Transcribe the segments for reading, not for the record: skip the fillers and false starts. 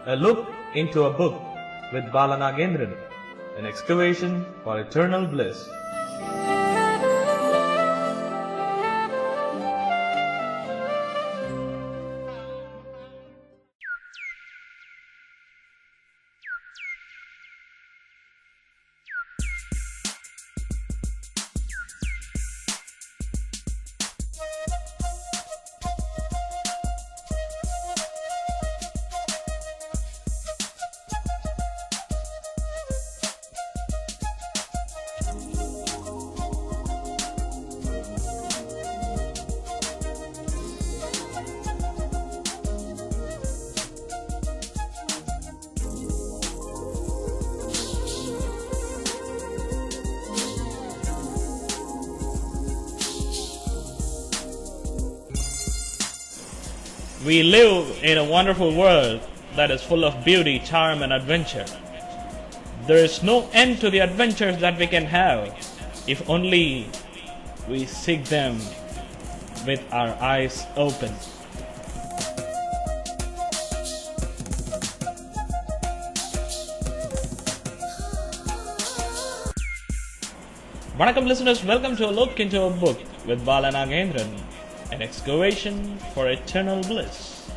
A look into a book with Balanagendran, an excavation for eternal bliss. We live in a wonderful world that is full of beauty, charm and adventure. There is no end to the adventures that we can have if only we seek them with our eyes open. Vanakkam listeners, welcome to a look into a book with Balanagendran, an excavation for eternal bliss.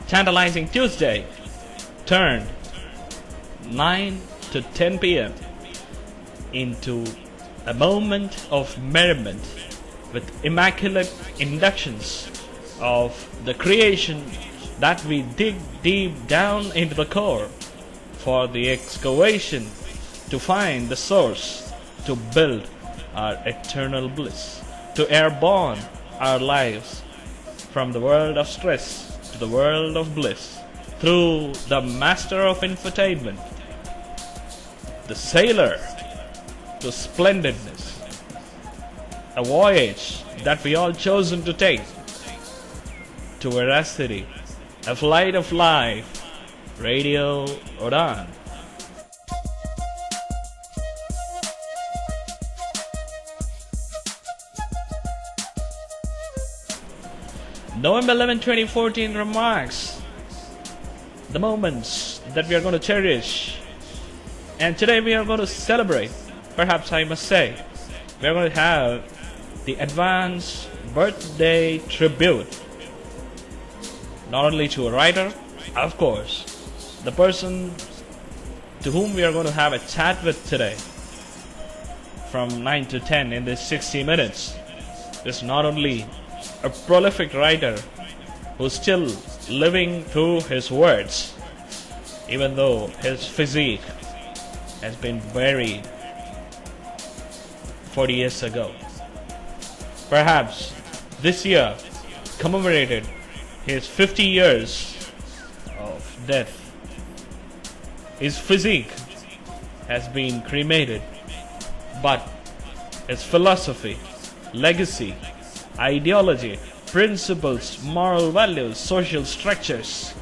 Tantalizing Tuesday turned 9 to 10 p.m. into a moment of merriment with immaculate inductions of the creation that we dig deep down into the core for the excavation to find the source to build our eternal bliss, to airborne our lives from the world of stress to the world of bliss through the master of infotainment, the sailor to splendidness, a voyage that we all chosen to take to veracity, a flight of life. Radio Udaan. November 11, 2014 remarks the moments that we are going to cherish, and today we are going to celebrate, perhaps I must say, we are going to have the advance birthday tribute, not only to a writer, of course, the person to whom we are going to have a chat with today from 9 to 10 in this 60 minutes is not only a prolific writer who's still living through his words, even though his physique has been buried 40 years ago. Perhaps this year commemorated his 50 years of death. His physique has been cremated, but his philosophy, legacy, ideology, principles, moral values, social structures,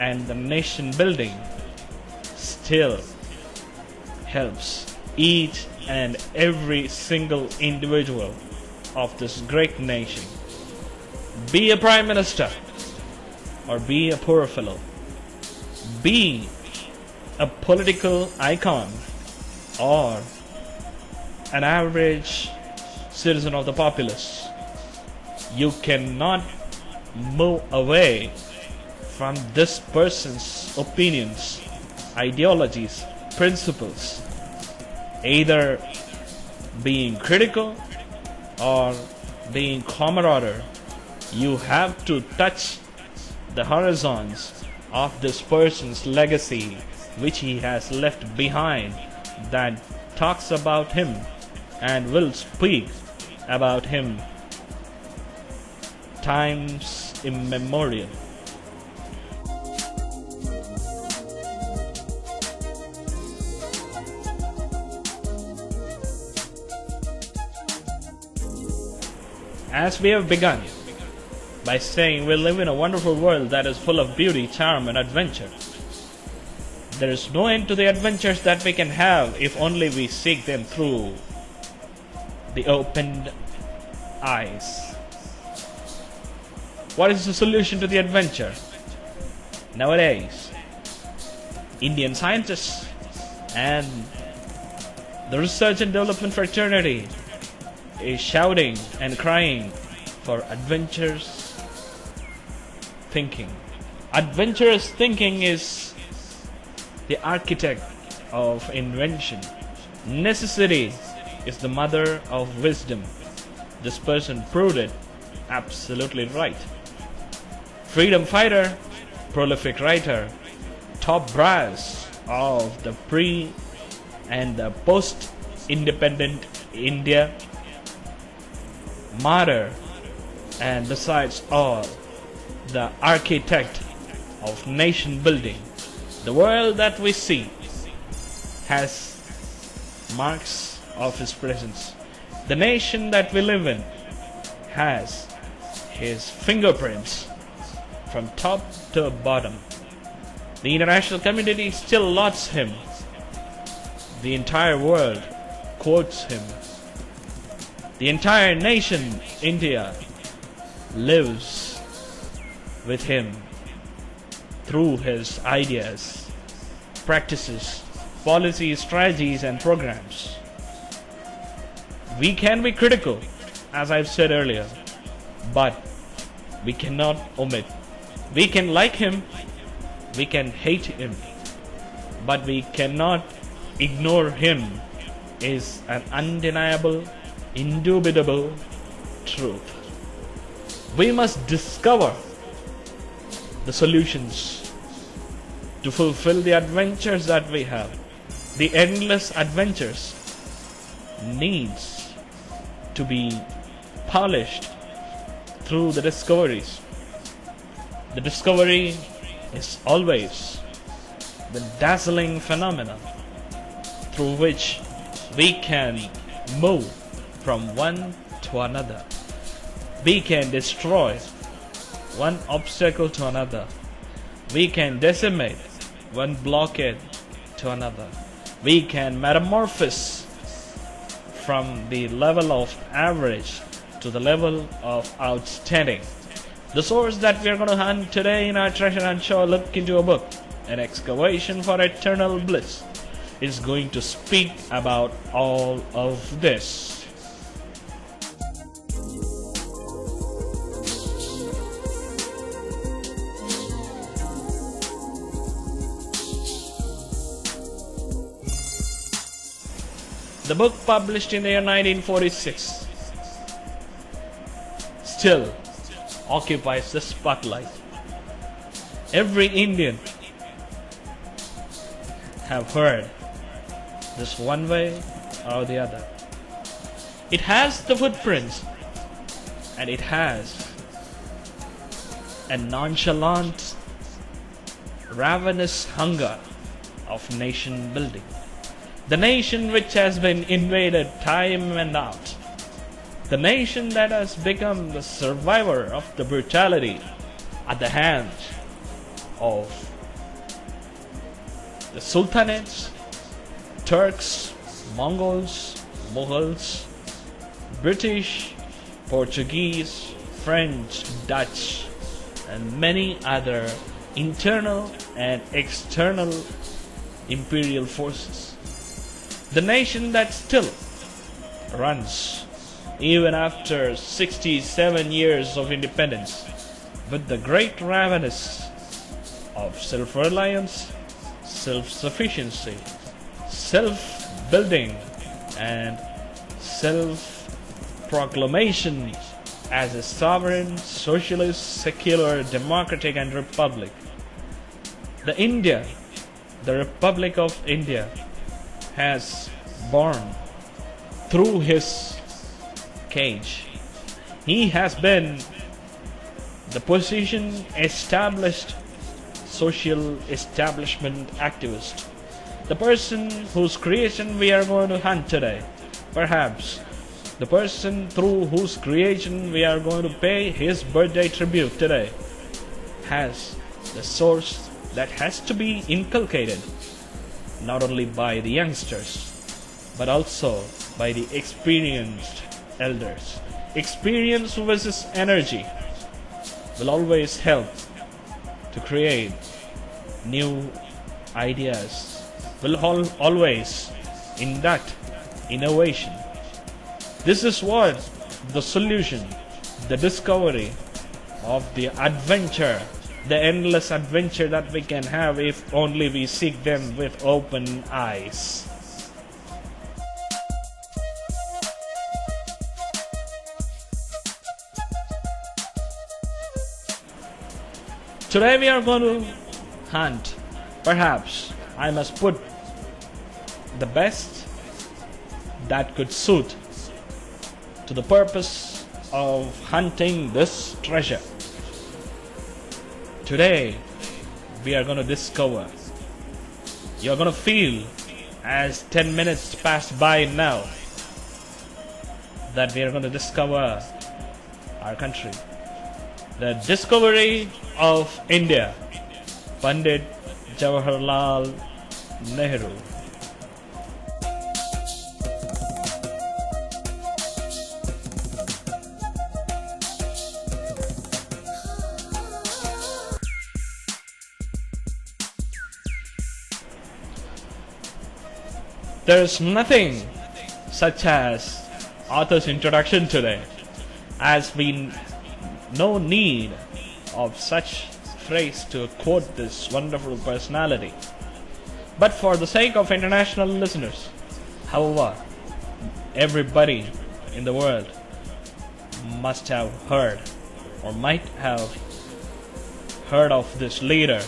and the nation building still helps each and every single individual of this great nation. Be a prime minister or be a poor fellow. Be a political icon or an average citizen of the populace. You cannot move away from this person's opinions, ideologies, principles, either being critical or being camarader. You have to touch the horizons of this person's legacy which he has left behind, that talks about him and will speak about him times immemorial. As we have begun by saying we live in a wonderful world that is full of beauty, charm and adventure. There is no end to the adventures that we can have if only we seek them through the opened eyes. What is the solution to the adventure? Nowadays, Indian scientists and the research and development fraternity is shouting and crying for adventurous thinking. Adventurous thinking is the architect of invention. Necessity is the mother of wisdom. This person proved it absolutely right. Freedom fighter, prolific writer, top brass of the pre and the post-independent India, martyr, and besides all, the architect of nation building. The world that we see has marks of his presence. The nation that we live in has his fingerprints from top to bottom. The international community still lauds him. The entire world quotes him. The entire nation, India, lives with him through his ideas, practices, policies, strategies, and programs. We can be critical, as I've said earlier, but we cannot omit. We can like him, we can hate him, but we cannot ignore him is an undeniable, indubitable truth. We must discover the solutions to fulfill the adventures that we have. The endless adventures needs to be polished through the discoveries. The discovery is always the dazzling phenomenon through which we can move from one to another. We can destroy one obstacle to another. We can decimate one blockade to another. We can metamorphose from the level of average to the level of outstanding. The source that we are going to hunt today in our treasure hunt show, Look Into a Book, An Excavation for Eternal Bliss, is going to speak about all of this. The book, published in the year 1946, still occupies the spotlight. Every Indian have heard this one way or the other. It has the footprints, and it has a nonchalant, ravenous hunger of nation building. The nation which has been invaded time and out. The nation that has become the survivor of the brutality at the hands of the sultanates, Turks, Mongols, Mughals, British, Portuguese, French, Dutch, and many other internal and external imperial forces. The nation that still runs even after 67 years of independence with the great ravenous of self-reliance, self-sufficiency, self-building, and self-proclamation as a sovereign, socialist, secular, democratic, and republic. The Republic of India, has born through his cage. He has been the position established social establishment activist, the person whose creation we are going to hunt today, perhaps the person through whose creation we are going to pay his birthday tribute today, has the source that has to be inculcated not only by the youngsters but also by the experienced elders. Experience versus energy will always help to create new ideas, will always induct innovation. This is what the solution, the discovery of the adventure, the endless adventure that we can have if only we seek them with open eyes. Today we are going to hunt. Perhaps I must put the best that could suit to the purpose of hunting this treasure. Today we are going to discover. You're going to feel as 10 minutes pass by now that we are going to discover our country. The discovery of India, Pandit Jawaharlal Nehru. There is nothing such as author's introduction today, as we no need of such phrase to quote this wonderful personality. But for the sake of international listeners, however, everybody in the world must have heard or might have heard of this leader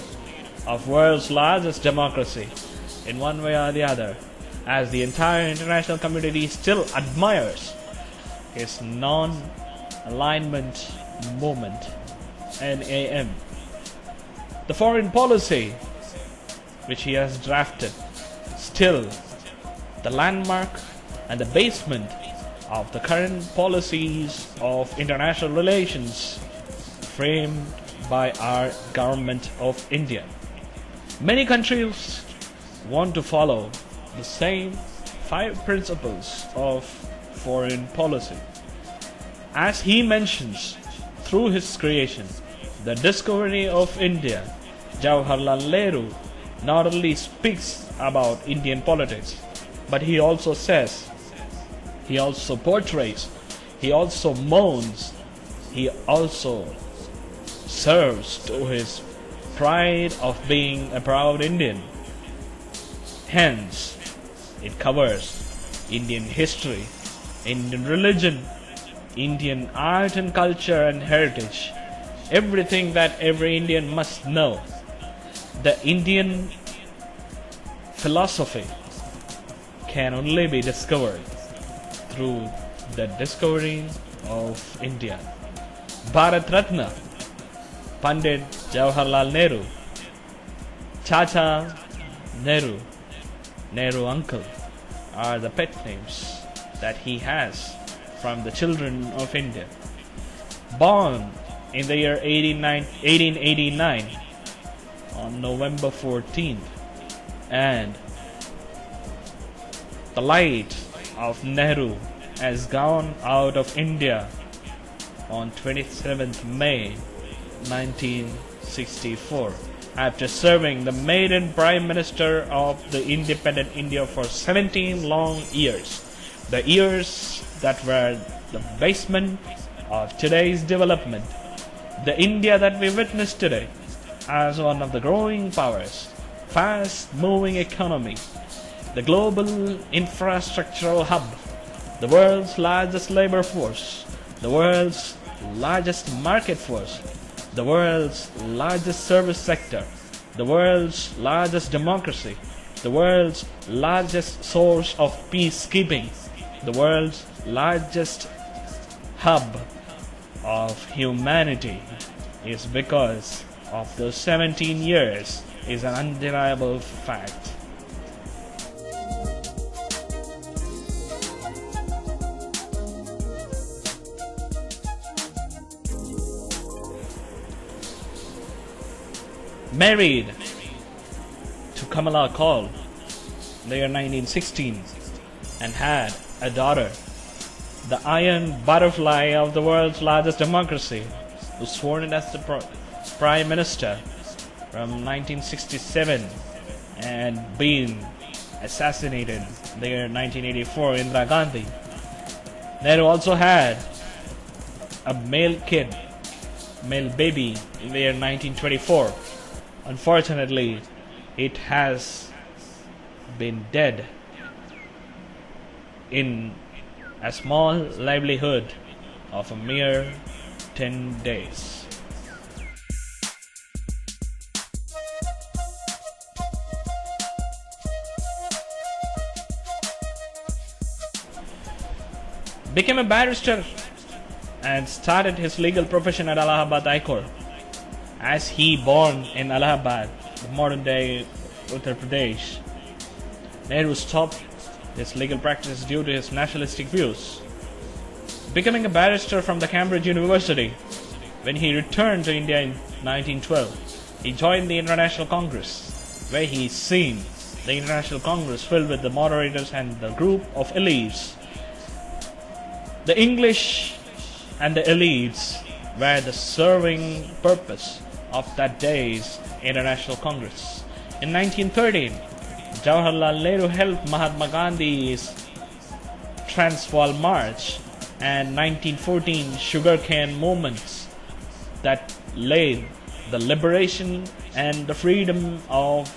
of world's largest democracy in one way or the other, as the entire international community still admires his non-alignment movement, NAM. The foreign policy which he has drafted, still the landmark and the basement of the current policies of international relations framed by our government of India. Many countries want to follow the same 5 principles of foreign policy. As he mentions through his creation, the discovery of India, Jawaharlal Nehru not only speaks about Indian politics, but he also says, he also portrays, he also mourns, he also serves to his pride of being a proud Indian. Hence, it covers Indian history, Indian religion, Indian art and culture and heritage, everything that every Indian must know. The Indian philosophy can only be discovered through the discovery of India. Bharat Ratna, Pandit Jawaharlal Nehru, Chacha Nehru, Nehru uncle are the pet names that he has from the children of India. Born in the year 1889 on November 14th, and the light of Nehru has gone out of India on 27th May 1964, after serving the maiden Prime Minister of the independent India for 17 long years. The years that were the basement of today's development. The India that we witness today as one of the growing powers, fast-moving economy, the global infrastructural hub, the world's largest labor force, the world's largest market force, the world's largest service sector, the world's largest democracy, the world's largest source of peacekeeping, the world's largest hub of humanity, is because of those 17 years is an undeniable fact. Married to Kamala Kaul in the year 1916 and had a daughter, the iron butterfly of the world's largest democracy, was sworn in as the Prime Minister from 1967 and being assassinated in the year 1984, Indira Gandhi. Nehru also had a male baby in the year 1924. Unfortunately, it has been dead in a small livelihood of a mere 10 days. Became a barrister and started his legal profession at Allahabad High Court. As he born in Allahabad, the modern day Uttar Pradesh, Nehru stopped his legal practice due to his nationalistic views. Becoming a barrister from the Cambridge University, when he returned to India in 1912, he joined the International Congress, where he seen the International Congress filled with the moderators and the group of elites. The English and the elites were the serving purpose of that day's International Congress. In 1913, Jawaharlal Nehru helped Mahatma Gandhi's Transvaal March and 1914 sugarcane movements that laid the liberation and the freedom of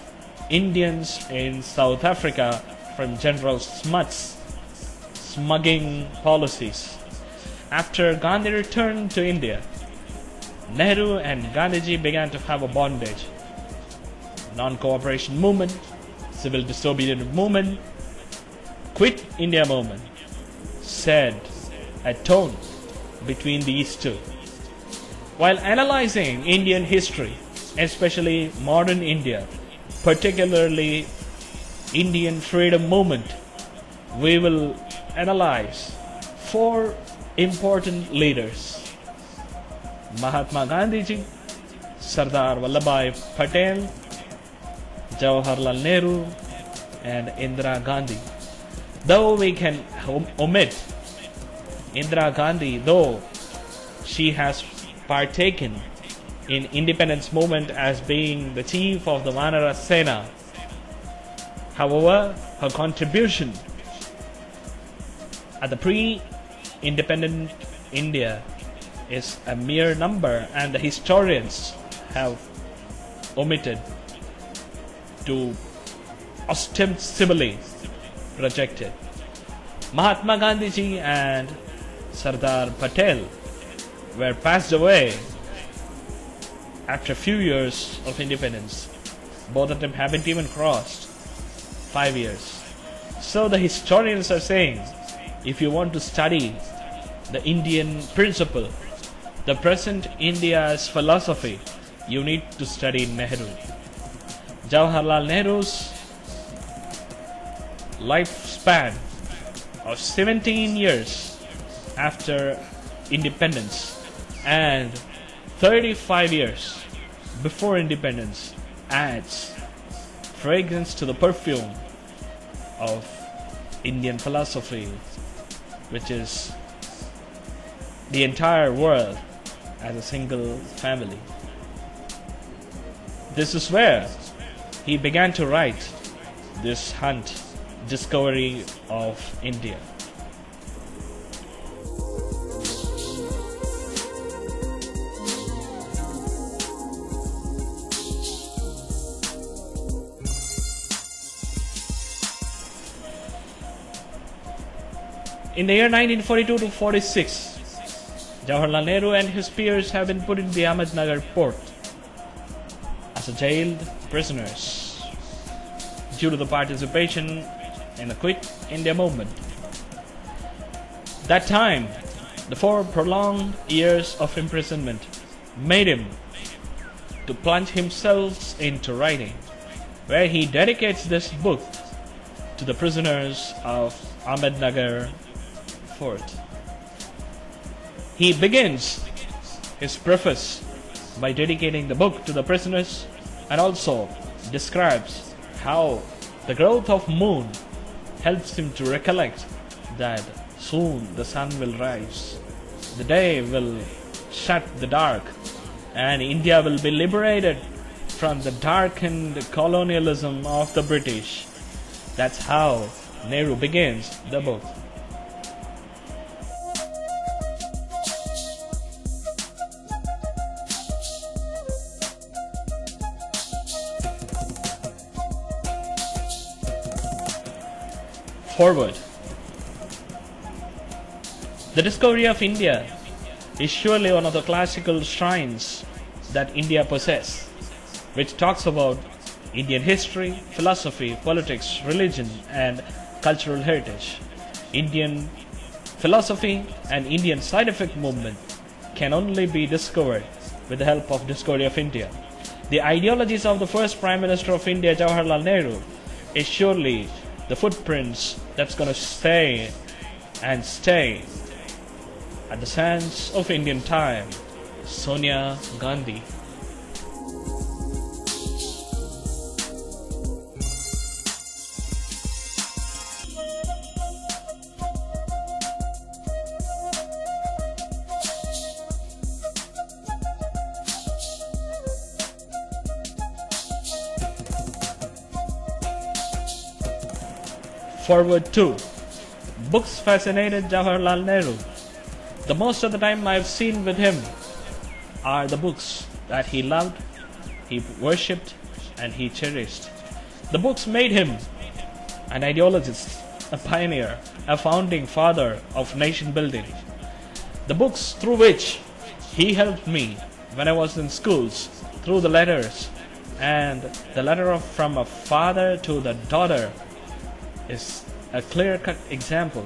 Indians in South Africa from General Smuts' smuggling policies. After Gandhi returned to India, Nehru and Gandhiji began to have a bondage. Non-cooperation movement, civil disobedience movement, quit India movement set a tone between these two. While analyzing Indian history, especially modern India, particularly Indian freedom movement, we will analyze 4 important leaders: Mahatma Gandhiji, Sardar Vallabhbhai Patel, Jawaharlal Nehru, and Indira Gandhi. Though we can omit Indira Gandhi, though she has partaken in independence movement as being the chief of the Vanara Sena. However, her contribution at the pre-independent India is a mere number, and the historians have omitted to ostensibly project it. Mahatma Gandhiji and Sardar Patel were passed away after a few years of independence. Both of them haven't even crossed 5 years. So the historians are saying, if you want to study the Indian principle, the present India's philosophy, you need to study Nehru. Jawaharlal Nehru's lifespan of 17 years after independence and 35 years before independence adds fragrance to the perfume of Indian philosophy, which is the entire world as a single family. This is where he began to write this hunt, discovery of India. In the year 1942 to 46, Jawaharlal Nehru and his peers have been put in the Ahmednagar port as jailed prisoners due to the participation in the Quit India movement. That time, the 4 prolonged years of imprisonment made him to plunge himself into writing, where he dedicates this book to the prisoners of Ahmednagar Fort. He begins his preface by dedicating the book to the prisoners and also describes how the growth of moon helps him to recollect that soon the sun will rise, the day will shut the dark, and India will be liberated from the darkened colonialism of the British. That's how Nehru begins the book. Forward. The discovery of India is surely one of the classical shrines that India possesses, which talks about Indian history, philosophy, politics, religion, and cultural heritage. Indian philosophy and Indian scientific movement can only be discovered with the help of discovery of India. The ideologies of the first Prime Minister of India, Jawaharlal Nehru, is surely the footprints that's going to stay and stay at the sands of Indian time. Sonia Gandhi. Forward 2. Books fascinated Jawaharlal Nehru. The most of the time I've seen with him are the books that he loved, he worshipped, and he cherished. The books made him an ideologist, a pioneer, a founding father of nation building. The books through which he helped me when I was in schools, through the letters, and the letter from a father to the daughter is a clear-cut example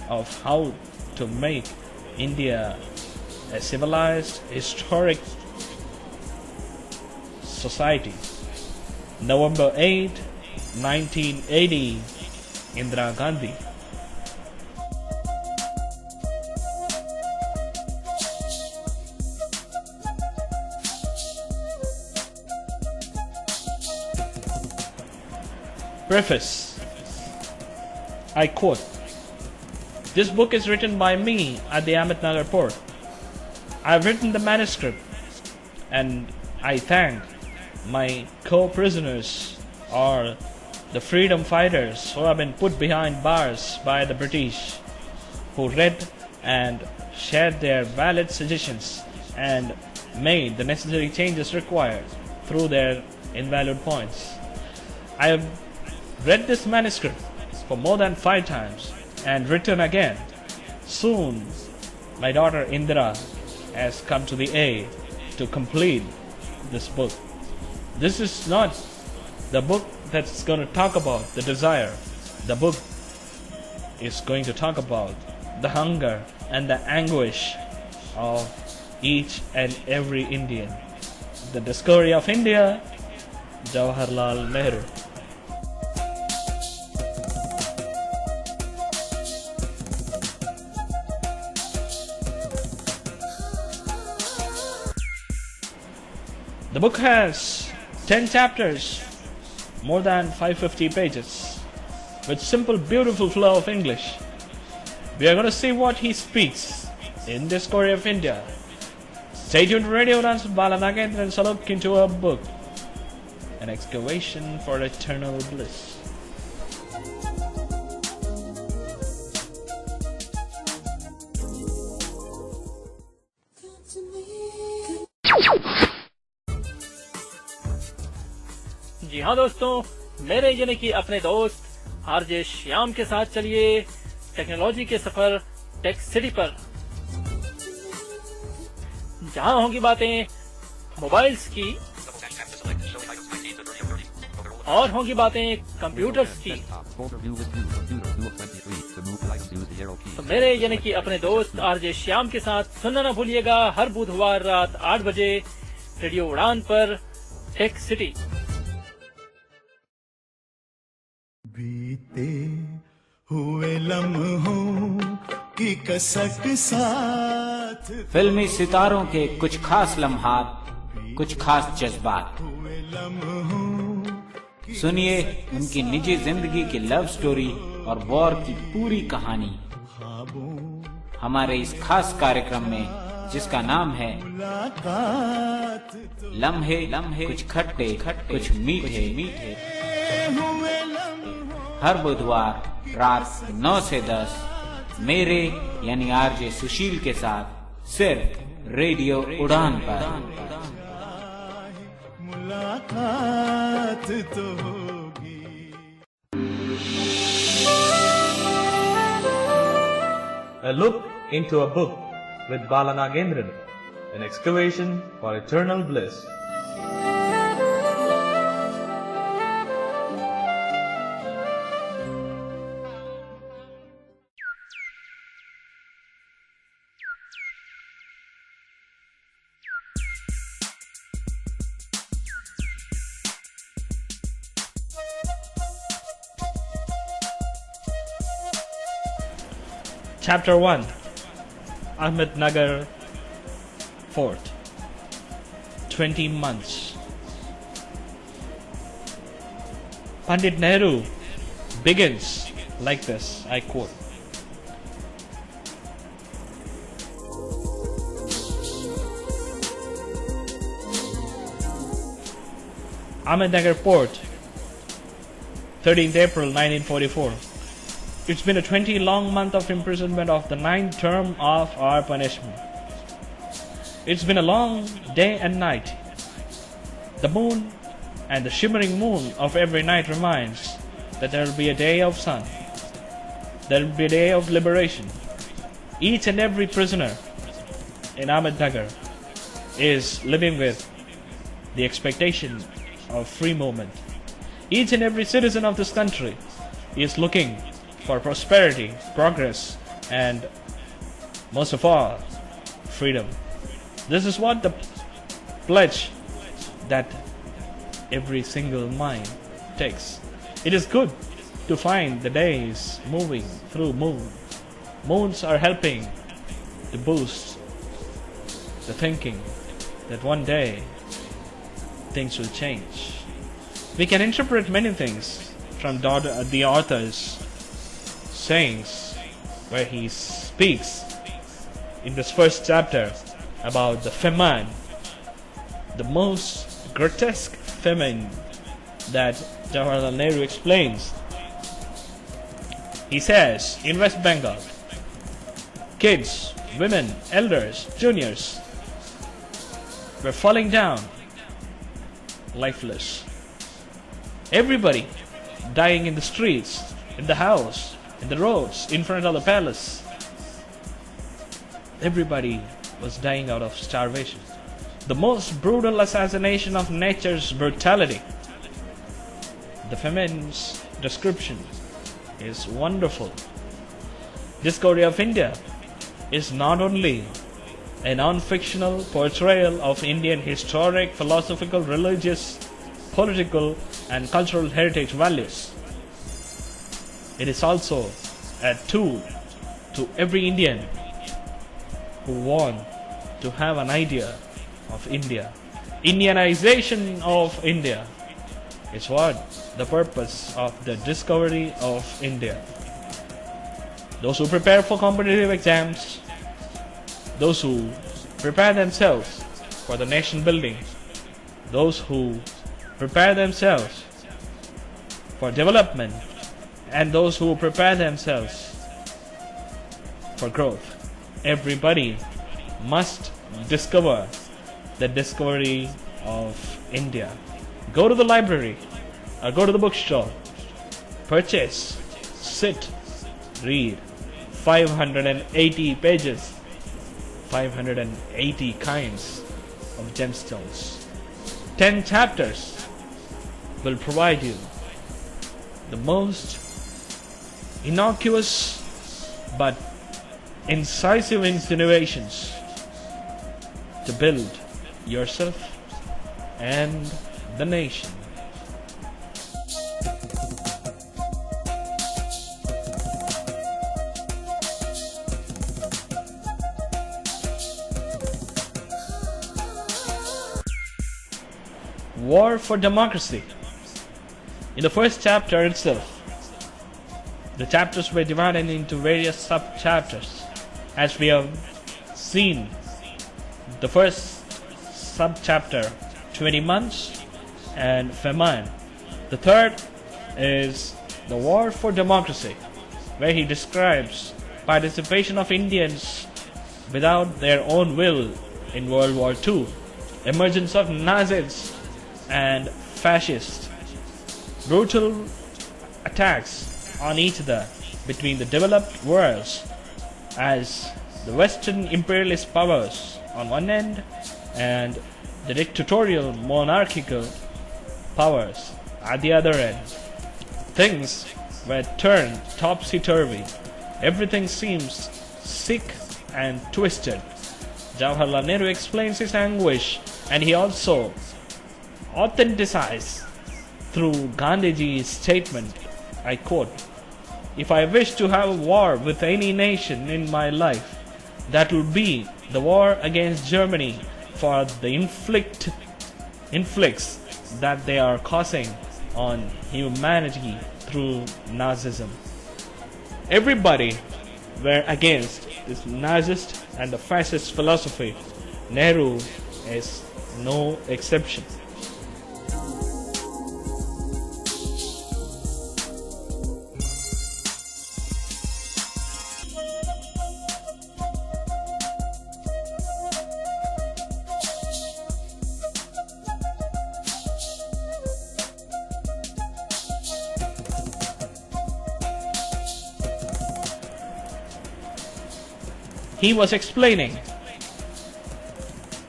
of how to make India a civilized, historic society. November 8, 1980, Indira Gandhi. Preface. I quote, "This book is written by me at the Ahmednagar port. I have written the manuscript and I thank my co-prisoners or the freedom fighters who have been put behind bars by the British, who read and shared their valid suggestions and made the necessary changes required through their invalid points. I have read this manuscript for more than 5 times and written again. Soon, my daughter Indira has come to the aid to complete this book. This is not the book that's going to talk about the desire. The book is going to talk about the hunger and the anguish of each and every Indian. The discovery of India, Jawaharlal Nehru." The book has 10 chapters, more than 550 pages, with simple, beautiful flow of English. We are going to see what he speaks in Discovery of India. Stay tuned to Radio Udaan with Bala Nagendra and look into a book, An Excavation for Eternal Bliss. जी हाँ दोस्तों, मेरे यानी कि अपने दोस्त RJ Shyam के साथ चलिए टेक्नोलॉजी के सफर टेक सिटी पर, जहाँ होंगी बातें मोबाइल्स की और होंगी बातें कंप्यूटर्स की। तो मेरे यानी कि अपने दोस्त आरजे श्याम के साथ सुनना न भूलिएगा हर बुधवार रात 8 बजे रेडियो उड़ान पर टेक सिटी। बीते हुए लम्हों की कसक साथ, फिल्मी सितारों के कुछ खास लम्हात, कुछ खास जज्बात, सुनिए उनकी निजी जिंदगी की लव स्टोरी और वॉर की पूरी कहानी हमारे इस खास कार्यक्रम में, जिसका नाम है लम्हे लम्हे, कुछ खट्टे कुछ मीठे मीठे, हर बुधवार रात 9 से 10 मेरे यानी आरजे सुशील के साथ सिर्फ रेडियो उड़ान पर। मुलाकात तो होगी। A look into a book with Bala Nagendran, an excavation for eternal bliss. Chapter 1, Ahmednagar Fort, 20 months. Pandit Nehru begins like this, I quote, Ahmednagar Port, 13th April 1944. It's been a 20 long month of imprisonment of the 9th term of our punishment. It's been a long day and night. The moon and the shimmering moon of every night reminds that there will be a day of sun. There will be a day of liberation. Each and every prisoner in Ahmednagar is living with the expectation of free movement. Each and every citizen of this country is looking for prosperity, progress, and most of all, freedom. This is what the pledge that every single mind takes. It is good to find the days moving through moon. Moons are helping to boost the thinking that one day things will change. We can interpret many things from the author's sayings, where he speaks in this first chapter about the famine, the most grotesque famine that Jawaharlal Nehru explains. He says, in West Bengal, kids, women, elders, juniors were falling down lifeless. Everybody dying in the streets, in the house, in the roads, in front of the palace. Everybody was dying out of starvation. The most brutal assassination of nature's brutality. The famine's description is wonderful. Discovery of India is not only a non-fictional portrayal of Indian historic, philosophical, religious, political, and cultural heritage values. It is also a tool to every Indian who want to have an idea of India. Indianization of India is what the purpose of the discovery of India. Those who prepare for competitive exams, those who prepare themselves for the nation building, those who prepare themselves for development, and those who prepare themselves for growth. Everybody must discover the discovery of India. Go to the library or go to the bookstore, purchase, sit, read 580 pages, 580 kinds of gemstones. 10 chapters will provide you the most innocuous but incisive insinuations to build yourself and the nation. War for democracy. In the first chapter itself, The chapters were divided into various sub-chapters. As we have seen, the first sub-chapter, 20 months and famine. The third is the war for democracy, where he describes participation of Indians without their own will in World War II, emergence of Nazis and fascists, brutal attacks on each other between the developed worlds as the Western imperialist powers on one end and the dictatorial monarchical powers at the other end. Things were turned topsy-turvy. Everything seems sick and twisted. Jawaharlal Nehru explains his anguish, and he also authenticizes through Gandhiji's statement, I quote, "If I wish to have a war with any nation in my life, that will be the war against Germany for the inflicts that they are causing on humanity through Nazism." Everybody were against this Nazist and the fascist philosophy. Nehru is no exception. He was explaining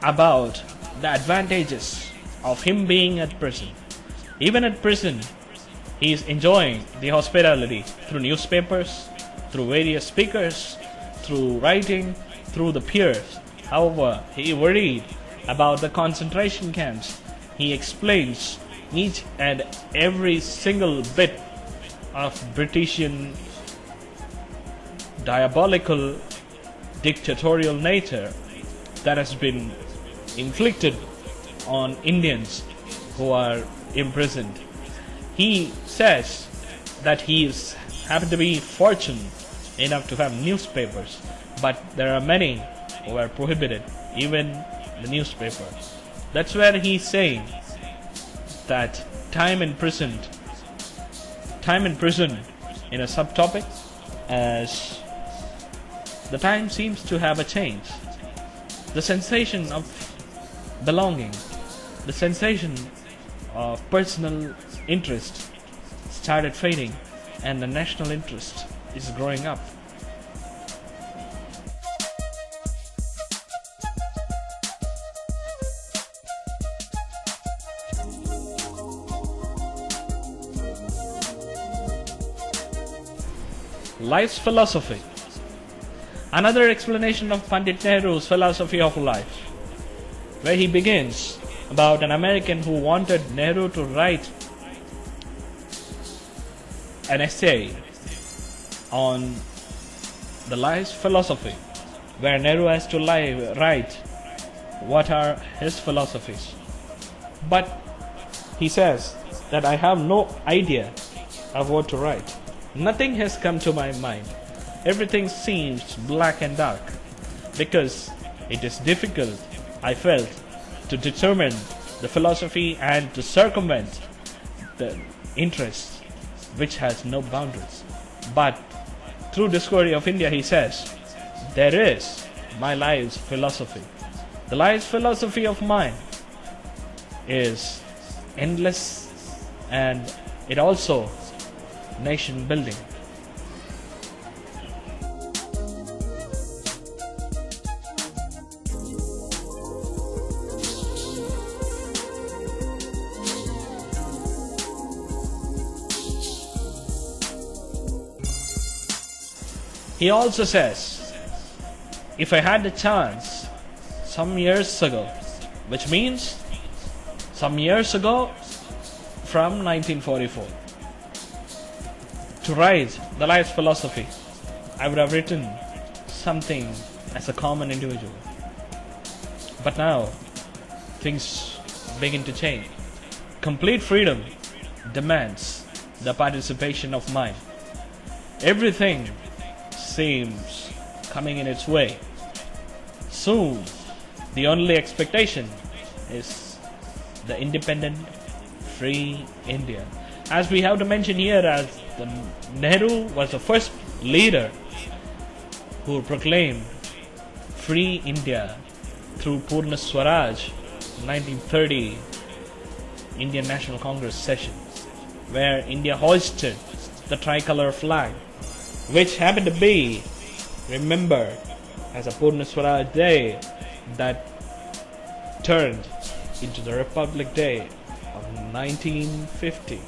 about the advantages of him being at prison. Even at prison, he is enjoying the hospitality through newspapers, through various speakers, through writing, through the peers. However, he worried about the concentration camps. He explains each and every single bit of Britishian diabolical dictatorial nature that has been inflicted on Indians who are imprisoned. He says that he is happened to be fortunate enough to have newspapers, but there are many who are prohibited, even the newspaper. That's where he's saying that time in prison in a subtopic, as the time seems to have a change. The sensation of belonging, the sensation of personal interest started fading, and the national interest is growing up. Life's philosophy. Another explanation of Pandit Nehru's philosophy of life, where he begins about an American who wanted Nehru to write an essay on the life's philosophy, where Nehru has to write what are his philosophies. But he says that I have no idea of what to write. Nothing has come to my mind. Everything seems black and dark, because it is difficult, I felt, to determine the philosophy and to circumvent the interest which has no boundaries. But through Discovery of India, he says, there is my life's philosophy. The life's philosophy of mine is endless, and it also nation building. He also says, if I had the chance some years ago, which means some years ago from 1944, to write the life's philosophy, I would have written something as a common individual. But now, things begin to change. Complete freedom demands the participation of mind. everything seems coming in its way. Soon, the only expectation is the independent, free India. As we have to mention here, as the Nehru was the first leader who proclaimed free India through Purna Swaraj, 1930 Indian National Congress session, where India hoisted the tricolor flag, which happened to be remembered as a Purna Swaraj Day that turned into the Republic Day of 1950.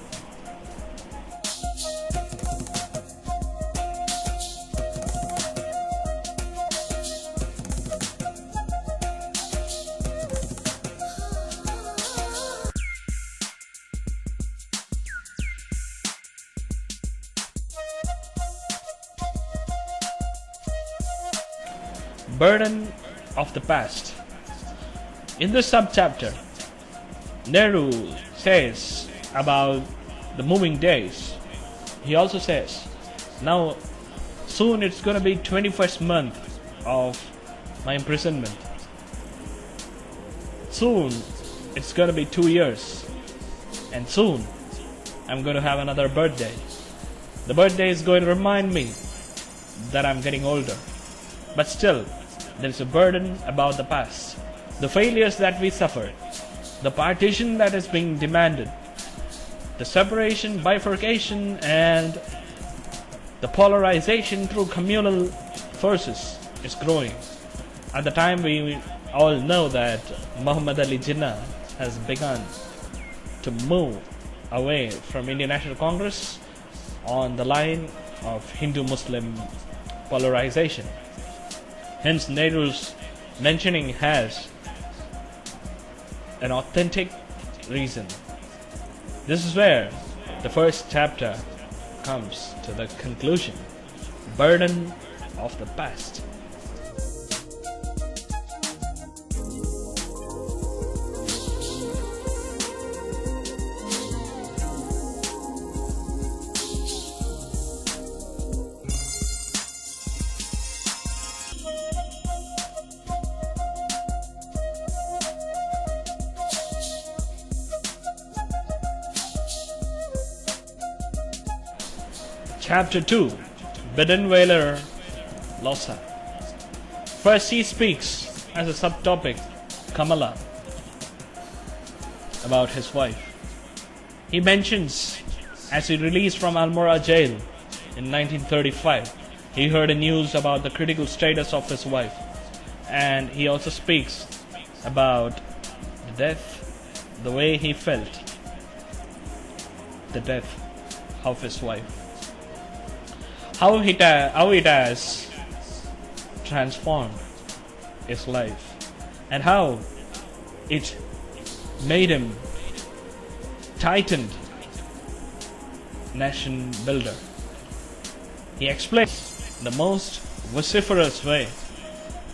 Burden of the past. In this subchapter, Nehru says about the moving days. He also says, now soon it's going to be 21st month of my imprisonment. Soon it's going to be 2 years. And soon I'm going to have another birthday. The birthday is going to remind me that I'm getting older. But still, there is a burden about the past. The failures that we suffered, the partition that is being demanded, the separation, bifurcation, and the polarization through communal forces is growing. At the time, we all know that Muhammad Ali Jinnah has begun to move away from Indian National Congress on the line of Hindu-Muslim polarization. Hence, Nehru's mentioning has an authentic reason. This is where the first chapter comes to the conclusion. Burden of the past. Chapter 2, Bidenweiler Lhasa. First he speaks as a subtopic, Kamala, about his wife. He mentions as he released from Almora jail in 1935, he heard a news about the critical status of his wife, and he also speaks about the death, the way he felt, the death of his wife. How it has transformed his life, and how it made him tightened nation builder. He explains the most vociferous way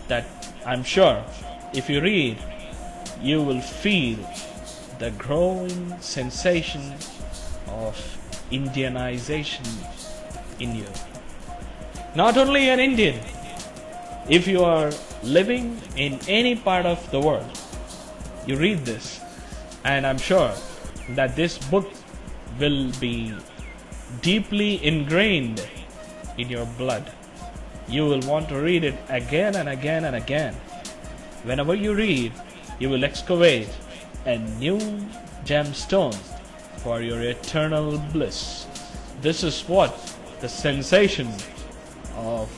that I'm sure if you read, you will feel the growing sensation of Indianization in you. Not only an Indian, if you are living in any part of the world, you read this, and I'm sure that this book will be deeply ingrained in your blood. You will want to read it again and again and again. Whenever you read, you will excavate a new gemstone for your eternal bliss. This is what the sensation of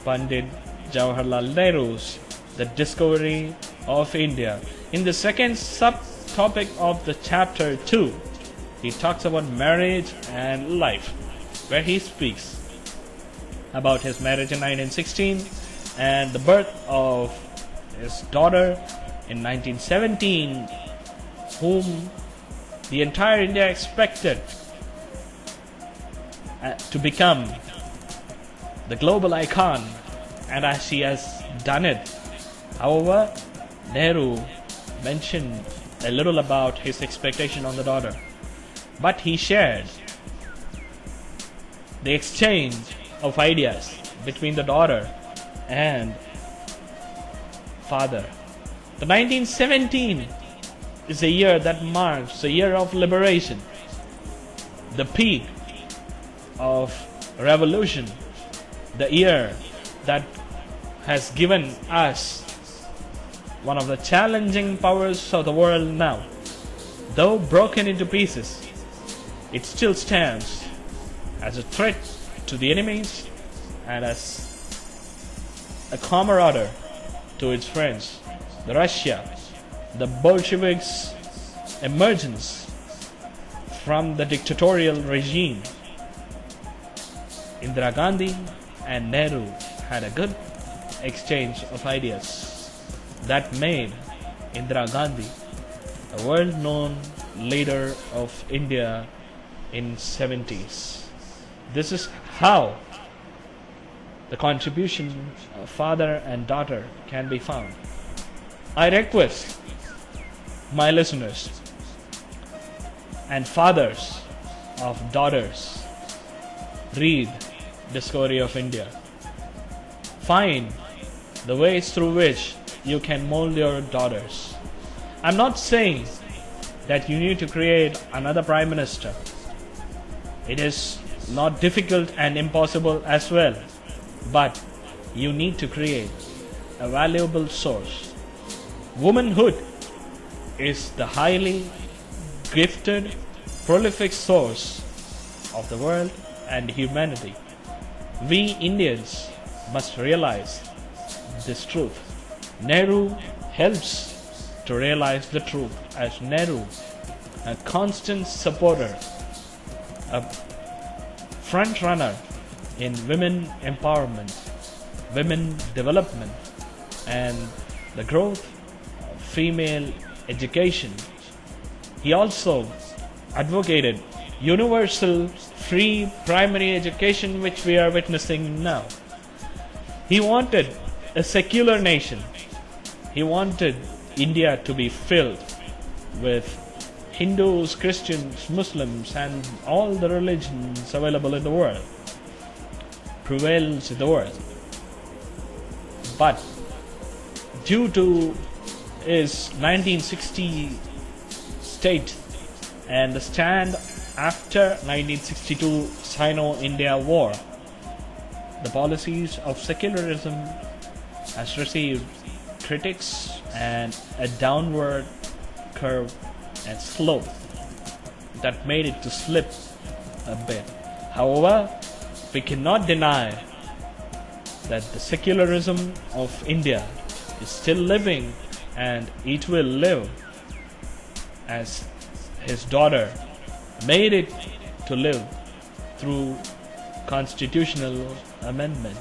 Pandit Jawaharlal Nehru's The Discovery of India. In the second subtopic of the chapter 2, he talks about marriage and life, where he speaks about his marriage in 1916 and the birth of his daughter in 1917, whom the entire India expected to become the global icon, and as she has done it. However, Nehru mentioned a little about his expectation on the daughter, but he shared the exchange of ideas between the daughter and father. The 1917 is a year that marks the year of liberation, the peak of revolution, the year that has given us one of the challenging powers of the world now. Though broken into pieces, it still stands as a threat to the enemies and as a camarader to its friends. The Russia, the Bolsheviks' emergence from the dictatorial regime. Indira Gandhi and Nehru had a good exchange of ideas that made Indira Gandhi a world-known leader of India in 70s. This is how the contribution of father and daughter can be found. I request my listeners and fathers of daughters, read Discovery of India. Find the ways through which you can mold your daughters. I'm not saying that you need to create another prime minister. It is not difficult and impossible as well, but you need to create a valuable source. Womanhood is the highly gifted, prolific source of the world and humanity. We Indians must realize this truth. Nehru helps to realize the truth, as Nehru, a constant supporter, a front runner in women empowerment, women development, and the growth of female education. He also advocated universal free primary education, which we are witnessing now. He wanted a secular nation. He wanted India to be filled with Hindus, Christians, Muslims, and all the religions available in the world, prevails in the world. But due to his 1960 state and the stand after 1962 Sino-India War, the policies of secularism has received critics and a downward curve and slope that made it to slip a bit. However, we cannot deny that the secularism of India is still living, and it will live as his daughter made it to live through constitutional amendment.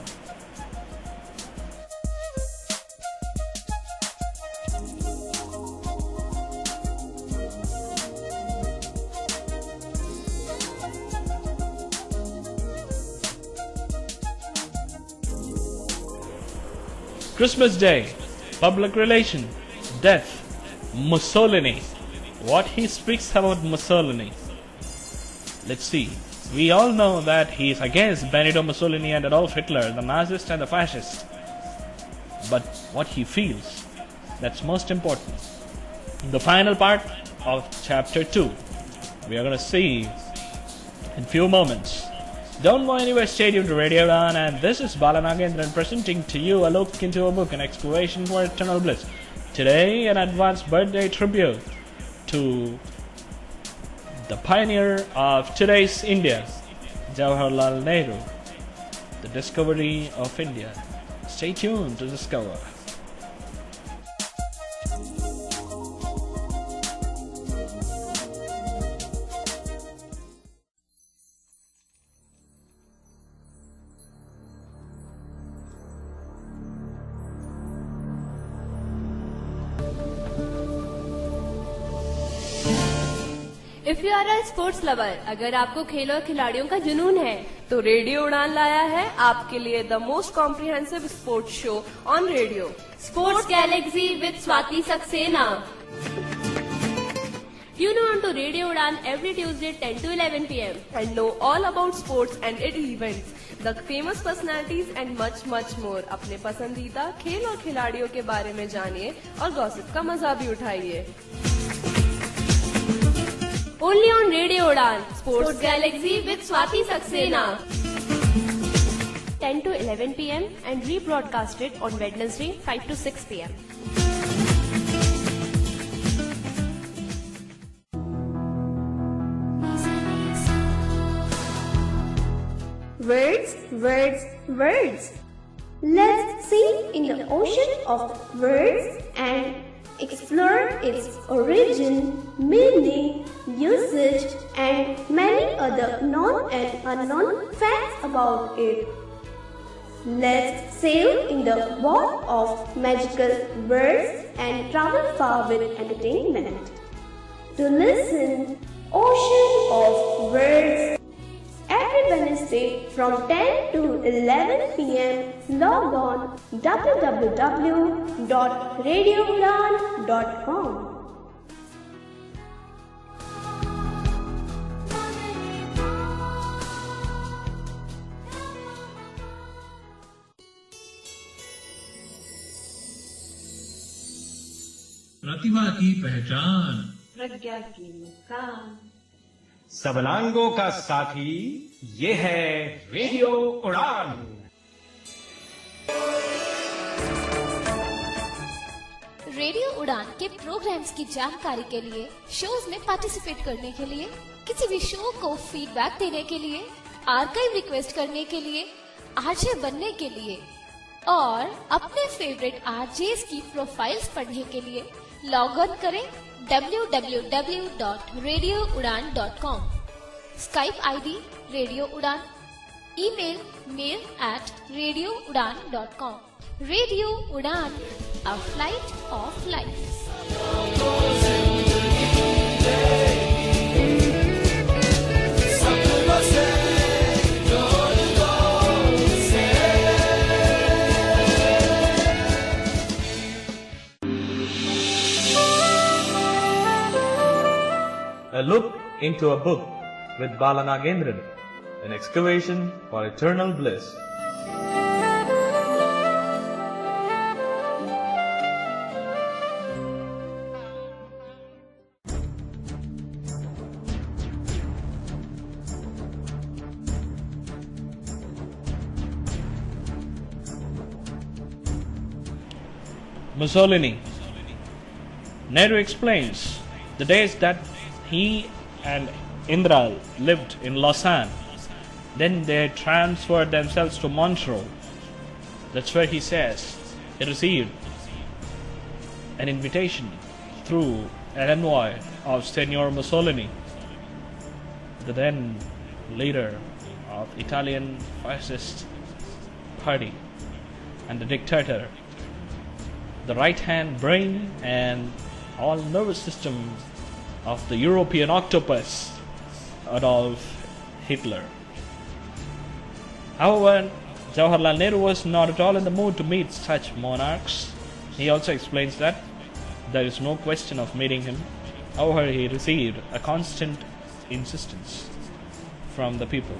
Christmas Day, public relation, death, Mussolini. What he speaks about Mussolini. Let's see. We all know that he is against Benito Mussolini and Adolf Hitler, the Nazist and the fascist. But what he feels, that's most important. In the final part of chapter 2, we are going to see in few moments. Don't go anywhere, stay tuned to Radio Udaan, and this is Balanagendran presenting to you a look into a book, an exploration for eternal bliss. Today, an advanced birthday tribute to the pioneer of today's India, Jawaharlal Nehru, the discovery of India. Stay tuned to discover. If you are a sports lover, अगर आपको खेलों और खिलाड़ियों का जुनून है, तो radio उड़ान लाया है आपके लिए the most comprehensive sports show on radio, sports Galaxy with Swati Saxena. Tune on to Radio Udaan every Tuesday 10 to 11 p.m. and know all about sports and its events, the famous personalities and much more. अपने पसंदीदा खेल और खिलाड़ियों के बारे में जानिए और गॉसिप का मजा भी उठाइए. Only on Radio Udaan, Sports Galaxy with Swati Saxena. 10 to 11 p.m. and rebroadcasted on Wednesday 5 to 6 p.m. Words, words, words. Let's sing in the ocean of words and explore its origin, meaning, usage, and many other known and unknown facts about it. Let's sail in the world of magical words and travel far with entertainment. To listen, Ocean of Words. Every Wednesday from 10 to 11 p.m. log on www.radioudaan.com. प्रतिभा की पहचान, प्रज्ञा की मुस्कान, सबलांगों का साथी, ये है radio उड़ान. Radio उड़ान के प्रोग्राम्स की जानकारी के लिए, शोज में पार्टिसिपेट करने के लिए, किसी भी शो को फीडबैक देने के लिए, आर्काइव रिक्वेस्ट करने के लिए, आरजे बनने के लिए और अपने फेवरेट आरजेस की प्रोफाइल्स पढ़ने के लिए लॉग ऑन करें www.radioudaan.com. Skype ID Radio Udaan. Email mail@radioudaan.com. Radio Udaan, a flight of life. A look into a book with Balanagendran, an excavation for eternal bliss. Mussolini. Nehru explains the days that he and Indra lived in Lausanne. Then they transferred themselves to Montreux. That's where he says he received an invitation through an envoy of Signor Mussolini, the then leader of Italian fascist party and the dictator, the right-hand brain and all nervous system of the European octopus, Adolf Hitler. However, Jawaharlal Nehru was not at all in the mood to meet such monarchs. He also explains that there is no question of meeting him. However, he received a constant insistence from the people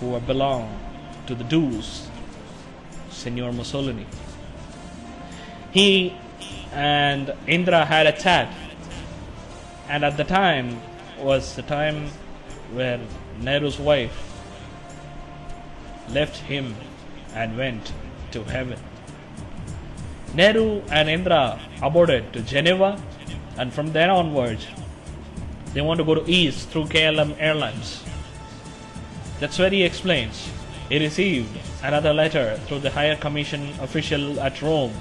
who belong to the Jews, Signor Mussolini. He and Indra had a chat, and at the time was the time where Nehru's wife left him and went to heaven. Nehru and Indra aboarded to Geneva, and from then onwards they want to go to East through KLM Airlines. That's where he explains he received another letter through the higher commission official at Rome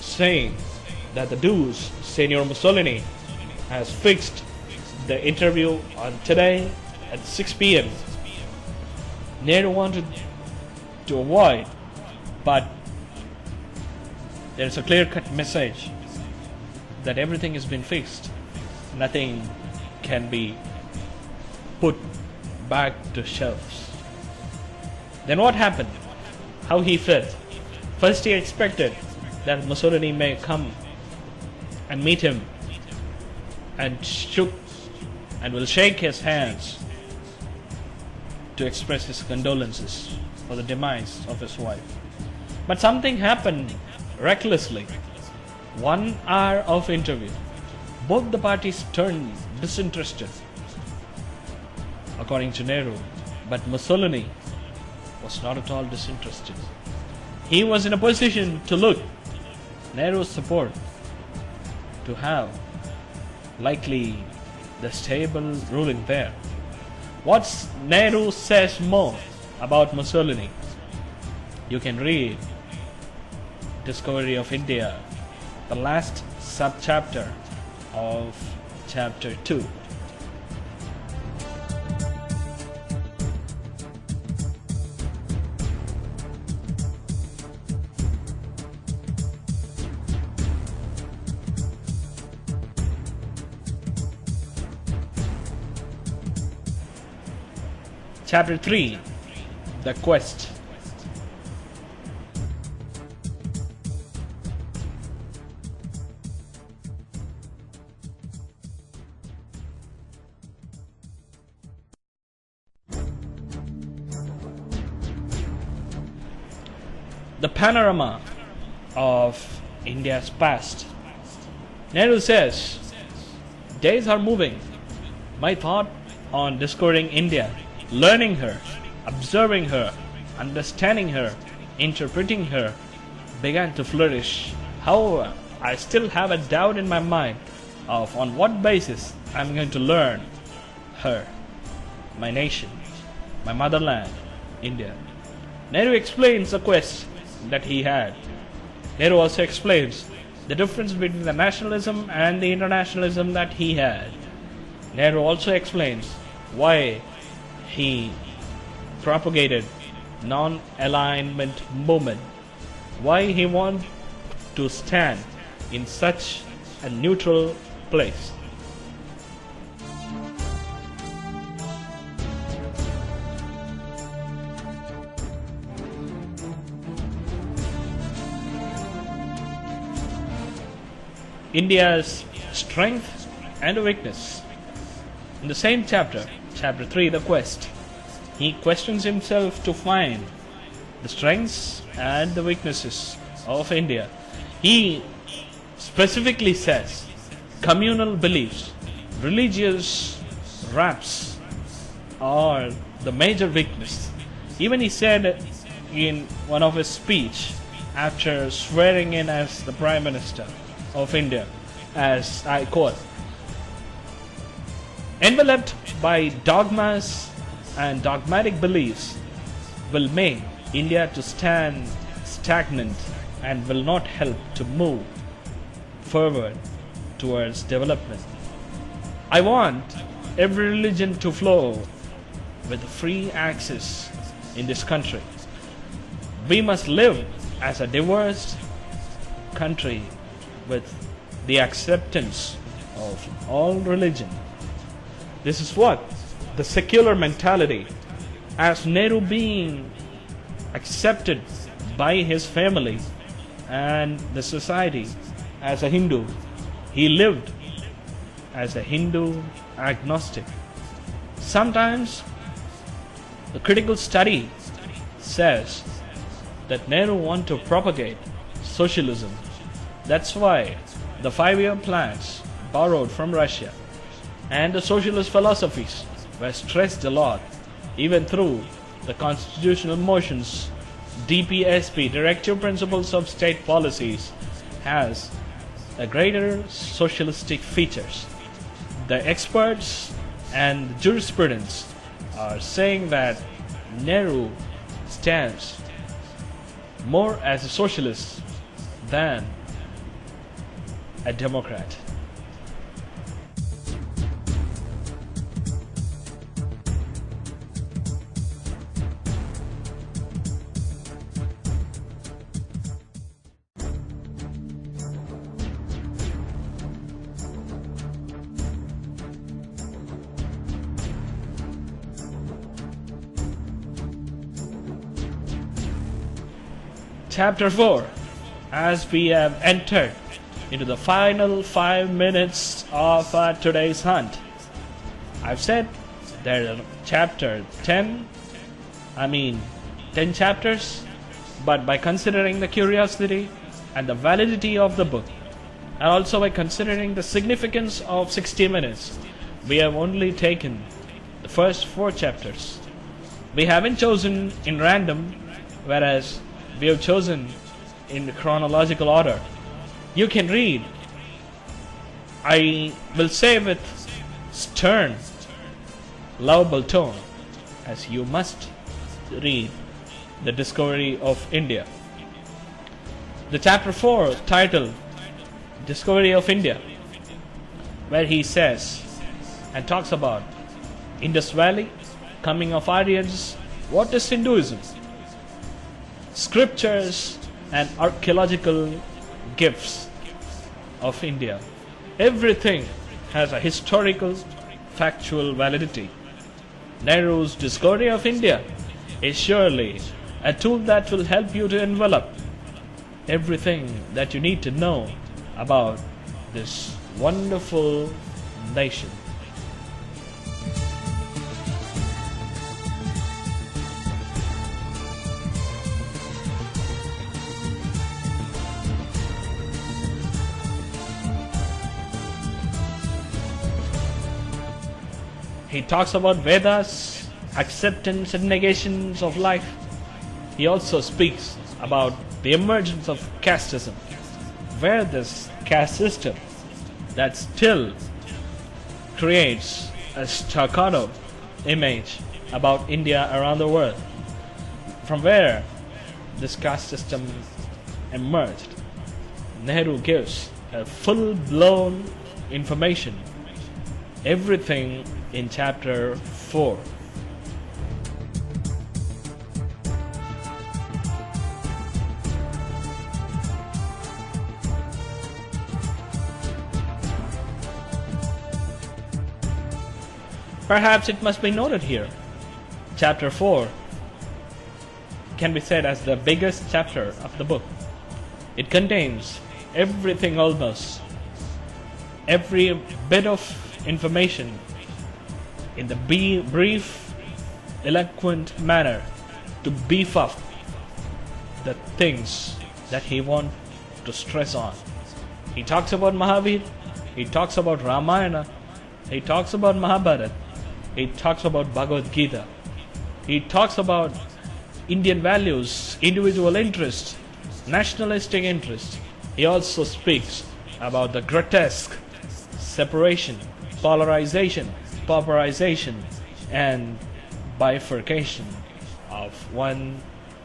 saying that the Jews, Signor Mussolini, has fixed the interview on today at 6 p.m. Nehru wanted to avoid, but there's a clear-cut message that everything has been fixed. Nothing can be put back to shelves. Then what happened? How he felt? First he expected that Mussolini may come and meet him and shook and will shake his hands to express his condolences for the demise of his wife. But something happened recklessly. 1 hour of interview. Both the parties turned disinterested, according to Nehru. But Mussolini was not at all disinterested. He was in a position to look Nehru's support, to have likely the stable ruling there. What Nehru says more about Mussolini, you can read Discovery of India, the last sub-chapter of chapter 2. Chapter 3, The Quest. The panorama of India's past. Nehru says, days are moving. My thought on discovering India, learning her, observing her, understanding her, interpreting her, began to flourish. However, I still have a doubt in my mind of on what basis I am going to learn her, my nation, my motherland, India. Nehru explains the quest that he had. Nehru also explains the difference between the nationalism and the internationalism that he had. Nehru also explains why he propagated non-alignment movement, why he wanted to stand in such a neutral place. India's strength and weakness. In the same chapter, chapter 3, The Quest, he questions himself to find the strengths and the weaknesses of India. He specifically says communal beliefs, religious rapts are the major weakness. Even he said in one of his speech after swearing in as the Prime Minister of India, as I quote, enveloped by dogmas and dogmatic beliefs will make India to stand stagnant and will not help to move forward towards development. I want every religion to flow with free access in this country. We must live as a diverse country with the acceptance of all religion. This is what the secular mentality, as Nehru being accepted by his family and the society as a Hindu, he lived as a Hindu agnostic. Sometimes the critical study says that Nehru wanted to propagate socialism. That's why the 5-year plans borrowed from Russia and the socialist philosophies were stressed a lot, even through the constitutional motions. DPSP, Directive Principles of State Policies, has a greater socialistic features. The experts and jurisprudence are saying that Nehru stands more as a socialist than a democrat. Chapter 4. As we have entered into the final 5 minutes of today's hunt. I've said there's chapter 10, 10 chapters, but by considering the curiosity and the validity of the book, and also by considering the significance of 60 minutes, we have only taken the first 4 chapters. We haven't chosen in random, whereas we have chosen in chronological order. You can read, I will say with stern, lovable tone, as you must read The Discovery of India. The chapter 4 titled Discovery of India, where he says and talks about Indus Valley, coming of Aryans, what is Hinduism, scriptures and archaeological gifts of India. Everything has a historical, factual validity. Nehru's Discovery of India is surely a tool that will help you to envelop everything that you need to know about this wonderful nation. He talks about Vedas, acceptance and negations of life. He also speaks about the emergence of casteism, where this caste system that still creates a staccato image about India around the world, from where this caste system emerged. Nehru gives a full-blown information, everything in chapter 4. Perhaps it must be noted here, chapter 4 can be said as the biggest chapter of the book. It contains everything, almost every bit of information in the brief, eloquent manner to beef up the things that he wants to stress on. He talks about Mahavir, he talks about Ramayana, he talks about Mahabharata, he talks about Bhagavad Gita, he talks about Indian values, individual interest, nationalistic interest. He also speaks about the grotesque separation, polarization, pauperization, and bifurcation of one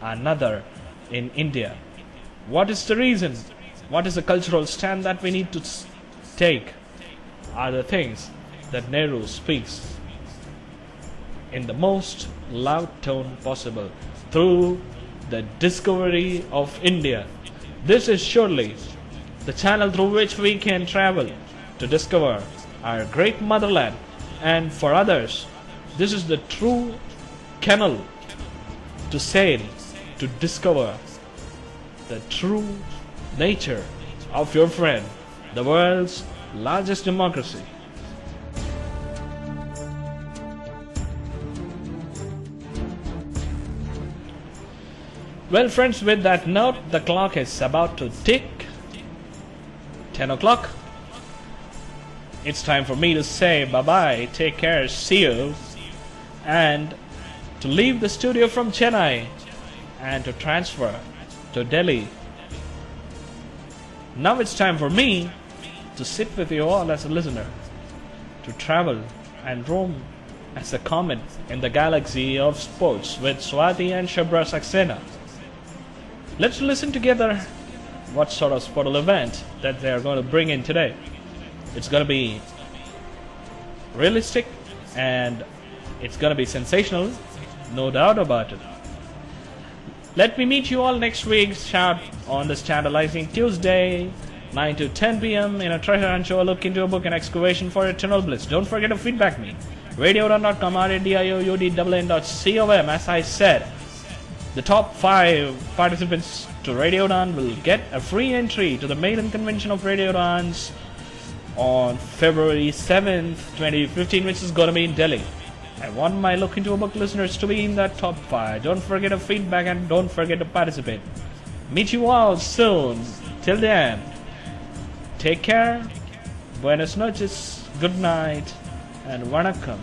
another in India. What is the reason? What is the cultural stand that we need to take? Are the things that Nehru speaks in the most loud tone possible through the discovery of India. This is surely the channel through which we can travel to discover our great motherland, and for others, this is the true canal to sail to discover the true nature of your friend, the world's largest democracy. Well, friends, with that note, the clock is about to tick 10 o'clock. It's time for me to say bye-bye, take care, see you, and to leave the studio from Chennai and to transfer to Delhi. Now it's time for me to sit with you all as a listener, to travel and roam as a comet in the galaxy of sports with Swati and Shabra Saxena. Let's listen together what sort of sportal event that they are going to bring in today. It's going to be realistic and it's going to be sensational, no doubt about it. Let me meet you all next week sharp on this Tantalizing Tuesday, 9 to 10 p.m. in a treasure hunt show, a look into a book, an excavation for eternal bliss. Don't forget to feedback me. RadioUdaan.com, RADIOUDAN.com. As I said, The top 5 participants to Radio Udaan will get a free entry to the maiden convention of Radio Udaans on February 7th, 2015, which is going to be in Delhi. I want my Look Into a Book listeners to be in that top 5. Don't forget to feedback and don't forget to participate. Meet you all soon. Till then, take care, buenas noches, good night, and vanakkam.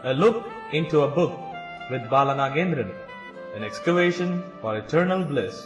A Look Into a Book with Balanagendran, an excavation for eternal bliss.